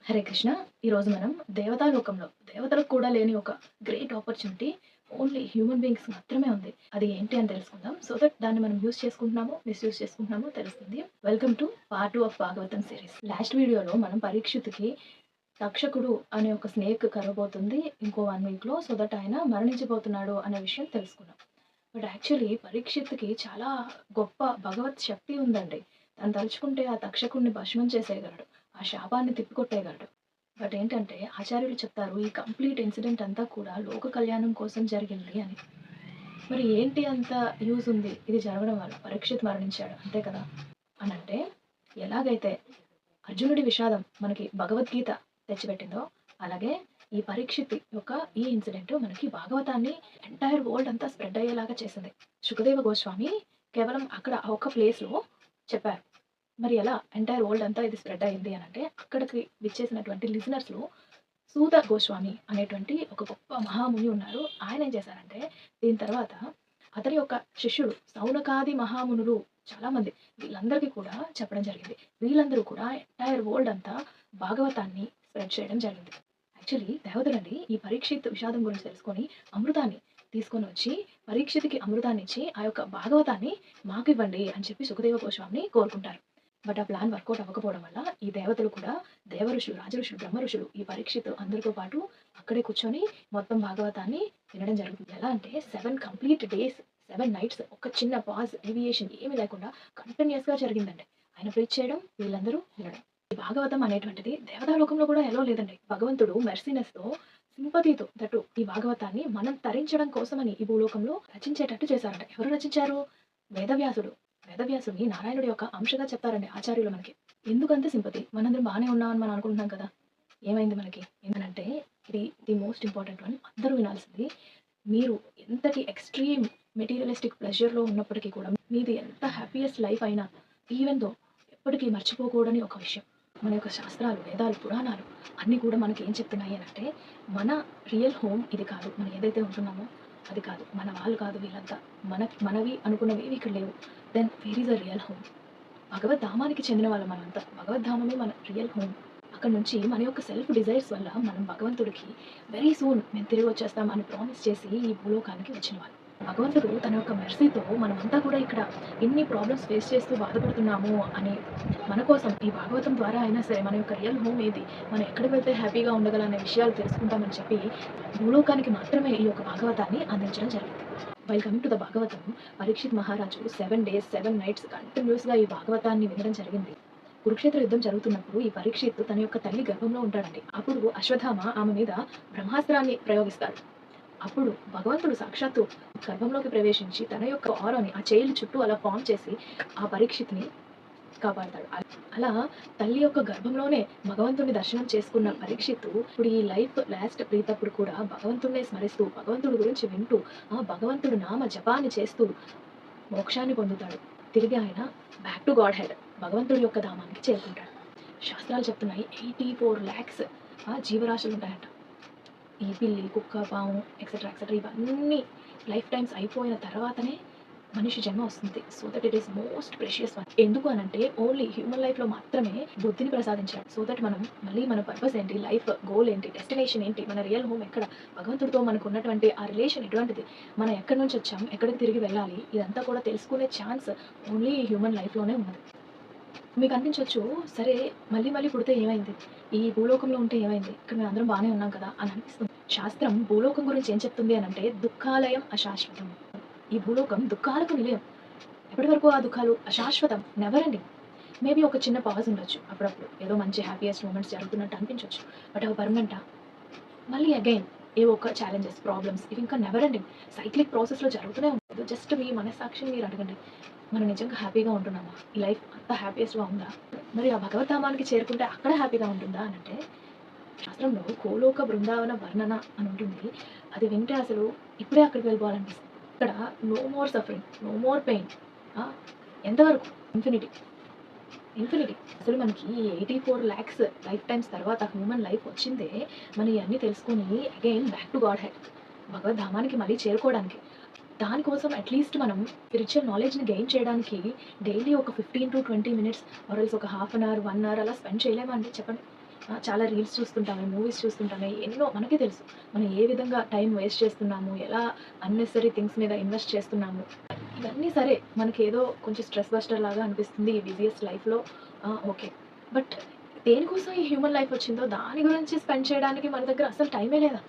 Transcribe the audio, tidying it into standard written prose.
హరే కృష్ణ. ఈరోజు మనం దేవతా లోకంలో దేవతలకు కూడా లేని ఒక great opportunity only human beings మాత్రమే ఉంది. అది ఏంటి అని తెలుసుకుందాం. సో దట్ దాన్ని మనం యూజ్ చేసుకుంటున్నామో మిస్‌యూజ్ చేసుకుంటున్నామో తెలుస్తుంది. Welcome to part 2 of Bhagavatam series. Last వీడియోలో మనం పరీక్షిత్‌కి తక్షకుడు అనే ఒక స్నేక్ కరవబోతుంది ఇంకో 1 వీక్‌లో. సో దట్ ఆయన మరణించబోతున్నాడు అనే విషయం తెలుసుకున్నాం. బట్ యాక్చువల్లీ పరీక్షిత్‌కి చాలా గొప్ప భగవత్ శక్తి ఉందండి. తను తలుచుకుంటే ఆ తక్షకుడిని భస్మం చేసేయగలడు. ఆ శాపాన్ని తిప్పికొట్టేయగలడు. బట్ ఏంటంటే ఆచార్యులు చెప్తారు ఈ కంప్లీట్ ఇన్సిడెంట్ అంతా కూడా లోక కళ్యాణం కోసం జరిగింది అని. మరి ఏంటి అంత యూజ్ ఉంది ఇది జరగడం వల్ల? పరీక్షిత్ మరణించాడు అంతే కదా! అనంటే ఎలాగైతే అర్జునుడి విషాదం మనకి భగవద్గీత తెచ్చిపెట్టిందో, అలాగే ఈ పరీక్షిత్ యొక్క ఈ ఇన్సిడెంట్ మనకి భాగవతాన్ని ఎంటైర్ వరల్డ్ అంతా స్ప్రెడ్ అయ్యేలాగా చేసింది. సుఖదేవ గోస్వామి కేవలం అక్కడ ఆ ఒక్క ప్లేస్‌లో చెప్పారు. మరి ఎలా ఎంటైర్ వరల్డ్ అంతా ఇది స్ప్రెడ్ అయింది అనంటే, అక్కడికి విచ్చేసినటువంటి లిజనర్స్‌లో సూత గోస్వామి అనేటువంటి ఒక గొప్ప మహాముని ఉన్నారు. ఆయన ఏం చేశారంటే, దీని తర్వాత అతని యొక్క శిష్యుడు సౌనకాది మహామునులు చాలామంది వీళ్ళందరికీ కూడా చెప్పడం జరిగింది. వీళ్ళందరూ కూడా ఎంటైర్ వరల్డ్ అంతా భాగవతాన్ని స్ప్రెడ్ చేయడం జరిగింది. యాక్చువల్లీ దేవతలండి ఈ పరీక్షిత్ విషాదం గురించి తెలుసుకొని అమృతాన్ని తీసుకొని వచ్చి పరీక్షిత్‌కి అమృతాన్ని ఇచ్చి ఆ యొక్క భాగవతాన్ని మాకివ్వండి అని చెప్పి సుఖదేవ గోస్వామిని కోరుకుంటారు. బట్ ఆ ప్లాన్ వర్కౌట్ అవ్వకపోవడం వల్ల ఈ దేవతలు కూడా దేవ ఋషులు, రాజ ఋషులు, బ్రహ్మ ఋషులు ఈ పరీక్షిత్ అందరితో పాటు అక్కడే కూర్చొని మొత్తం భాగవతాన్ని వినడం జరుగుతుంది. ఎలా అంటే 7 కంప్లీట్ డేస్, 7 నైట్స్ ఒక చిన్న పాజ్, డీవియేషన్ ఏమీ లేకుండా కంటిన్యూయస్‌గా జరిగిందండి. ఆయన ప్రీచ్ చేయడం, వీళ్ళందరూ వినడం. ఈ భాగవతం అనేటువంటిది దేవతాలోకంలో కూడా ఎలో లేదండి. భగవంతుడు మెర్సీనెస్‌తో సింపతితో దట్టు ఈ భాగవతాన్ని మనం తరించడం కోసమని ఈ భూలోకంలో రచించేటట్టు చేశారంట. ఎవరు రచించారు? వేదవ్యాసుడు. వేదవ్యాసుని నారాయణుడి యొక్క అంశగా చెప్తారండి ఆచార్యులు మనకి. ఎందుకంత సింపతి? మనందరం బానే ఉన్నామని మనం అనుకుంటున్నాం కదా! ఏమైంది మనకి? ఏమనంటే ఇది ది మోస్ట్ ఇంపార్టెంట్ వన్. అందరూ వినాల్సింది. మీరు ఎంతటి ఎక్స్‌ట్రీమ్ మెటీరియలిస్టిక్ ప్లెజర్‌లో ఉన్నప్పటికీ కూడా మీది ఎంత హ్యాపీయెస్ట్ లైఫ్ అయినా ఈవెన్ దో ఎప్పటికీ మర్చిపోకూడని ఒక విషయం. మన యొక్క శాస్త్రాలు, వేదాలు, పురాణాలు అన్నీ కూడా మనకి ఏం చెప్తున్నాయి అనంటే మన రియల్ హోమ్ ఇది కాదు. మనం ఏదైతే ఉంటున్నామో అది కాదు. మన వాళ్ళు కాదు వీళ్ళంతా. మనవి అనుకున్నవేవి ఇక్కడ లేవు. Then where is the real home? భగవద్ధామానికి చెందిన వాళ్ళం మనమంతా. భగవద్ధామమే మన రియల్ హోమ్. అక్కడి నుంచి మన యొక్క సెల్ఫ్ డిజైర్స్ వల్ల మనం భగవంతుడికి వెరీ సూన్ మేము తిరిగి వచ్చేస్తాం అని ప్రామిస్ చేసి ఈ భూలోకానికి వచ్చిన వాళ్ళు. భగవంతుడు తన యొక్క మెర్సీతో మనమంతా కూడా ఇక్కడ ఎన్ని ప్రాబ్లమ్స్ ఫేస్ చేస్తూ బాధపడుతున్నాము అని మన కోసం ఈ భాగవతం ద్వారా అయినా సరే మన యొక్క రియల్ హోమ్ ఏది, మనం ఎక్కడికి వెళ్తే హ్యాపీగా ఉండగలం అనే విషయాలు తెలుసుకుంటామని చెప్పి భూలోకానికి మాత్రమే ఈ యొక్క భాగవతాన్ని అందించడం జరిగింది. While coming to the Bhagavatam, Parikshit మహారాజు 7 డేస్ 7 నైట్స్ కంటిన్యూస్‌గా ఈ భాగవతాన్ని వినడం జరిగింది. కురుక్షేత్ర యుద్ధం జరుగుతున్నప్పుడు ఈ పరీక్షిత్ తన యొక్క తల్లి గర్భంలో ఉంటాడండి. అప్పుడు అశ్వత్థామ ఆమె మీద బ్రహ్మాస్త్రాన్ని ప్రయోగిస్తాడు. అప్పుడు భగవంతుడు సాక్షాత్తు గర్భంలోకి ప్రవేశించి తన యొక్క ఆరాని ఆ చైల్డ్ చుట్టూ అలా ఫార్మ్ చేసి ఆ పరీక్షిత్‌ని కాపాడతాడు. అలా తల్లి యొక్క గర్భంలోనే భగవంతుడిని దర్శనం చేసుకున్న పరీక్షిత్తు ఇప్పుడు ఈ లైఫ్ లాస్ట్ బ్రీతప్పుడు కూడా భగవంతుడినే స్మరిస్తూ, భగవంతుడి గురించి వింటూ, ఆ భగవంతుడు నామ జపాన్ని చేస్తూ మోక్షాన్ని పొందుతాడు. తిరిగి ఆయన బ్యాక్ టు గాడ్ హెడ్ భగవంతుడి యొక్క ధామానికి చేరుకుంటాడు. శాస్త్రాలు చెప్తున్నాయి 84 లాక్స్ జీవరాశులు ఉంటాయంట. ఈ పిల్లి, కుక్క, పాము ఎక్సెట్రా ఎక్సెట్రా ఇవన్నీ లైఫ్ టైమ్స్ అయిపోయిన తర్వాతనే మనిషి జన్మ వస్తుంది. So that it is most precious one. ఎందుకు అనంటే ఓన్లీ హ్యూమన్ లైఫ్‌లో మాత్రమే బుద్ధిని ప్రసాదించాడు. సో దట్ మనం మళ్ళీ మన పర్పస్ ఏంటి, లైఫ్ గోల్ ఏంటి, డెస్టినేషన్ ఏంటి, మన రియల్ హోమ్ ఎక్కడ, భగవంతుడితో మనకు ఉన్నటువంటి ఆ రిలేషన్ ఎటువంటిది, మనం ఎక్కడి నుంచి వచ్చాం, ఎక్కడికి తిరిగి వెళ్ళాలి, ఇదంతా కూడా తెలుసుకునే ఛాన్స్ ఓన్లీ హ్యూమన్ లైఫ్‌లోనే ఉన్నది. మీకు అనిపించొచ్చు, సరే మళ్ళీ మళ్ళీ పుడితే ఏమైంది? ఈ భూలోకంలో ఉంటే ఏమైంది? ఇక్కడ మేమందరం బానే ఉన్నాం కదా అని అనిపిస్తుంది. శాస్త్రం భూలోకం గురించి ఏం చెప్తుంది అనంటే దుఃఖాలయం అశాశ్వతం. ఈ భూలోకం దుఃఖాలకు నిలయం. ఎప్పటి వరకు ఆ దుఃఖాలు అశాశ్వతం, నెవర్ ఎండింగ్. మేబీ ఒక చిన్న పాజ్ ఉండొచ్చు అప్పుడప్పుడు. ఏదో మంచి హ్యాపీయెస్ట్ మూమెంట్స్ జరుగుతున్నట్టు అనిపించొచ్చు. బట్ అవి పర్మనెంటా? మళ్ళీ అగైన్ ఏవో ఒక ఛాలెంజెస్, ప్రాబ్లమ్స్ ఇవి ఇంకా నెవర్ ఎండింగ్ సైక్లిక్ ప్రాసెస్‌లో జరుగుతూనే ఉంటుంది. జస్ట్ మీ మనస్సాక్షిని మీరు అడగండి. మనం నిజంగా హ్యాపీగా ఉంటున్నామా? ఈ లైఫ్ అంత హ్యాపీయెస్ట్‌గా ఉందా? మరి ఆ భగవద్ధామానికి చేరుకుంటే అక్కడ హ్యాపీగా ఉంటుందా అనంటే, శాస్త్రంలో గోలోక బృందావన వర్ణన అని ఉంటుంది. అది వింటే అసలు ఇప్పుడే అక్కడికి వెళ్ళిపోవాలనిపిస్తుంది. ఇక్కడ no more suffering, no more pain. ఎంతవరకు? ఇన్ఫినిటీ. ఇన్ఫినిటీ. అసలు మనకి 84 లాక్స్ లైఫ్ టైమ్స్ తర్వాత హ్యూమన్ లైఫ్ వచ్చిందే మనం ఇయన్నీ తెలుసుకొని again back to Godhead భగవద్ధామానికి మళ్ళీ చేరుకోవడానికి. దానికోసం అట్‌లీస్ట్ మనం స్పిరిచ్యువల్ నాలెడ్జ్‌ని గెయిన్ చేయడానికి డైలీ ఒక 15-20 మినిట్స్ ఆర్ ఎల్స్ ఒక హాఫ్ అన్ అవర్, 1 అవర్ అలా స్పెండ్ చేయలేమా అండి చెప్పండి? చాలా రీల్స్ చూస్తుంటామే, మూవీస్ చూస్తుంటామే. ఎన్నో మనకే తెలుసు. మనం ఏ విధంగా టైం వేస్ట్ చేస్తున్నాము, ఎలా అన్నెసెసరీ థింగ్స్ మీద ఇన్వెస్ట్ చేస్తున్నాము. ఇవన్నీ సరే మనకేదో కొంచెం స్ట్రెస్ బస్టర్ లాగా అనిపిస్తుంది ఈ బిజియెస్ట్ లైఫ్‌లో. ఓకే. బట్ దేనికోసం ఈ హ్యూమన్ లైఫ్ వచ్చిందో దాని గురించి స్పెండ్ చేయడానికి మన దగ్గర అసలు టైమే లేదా?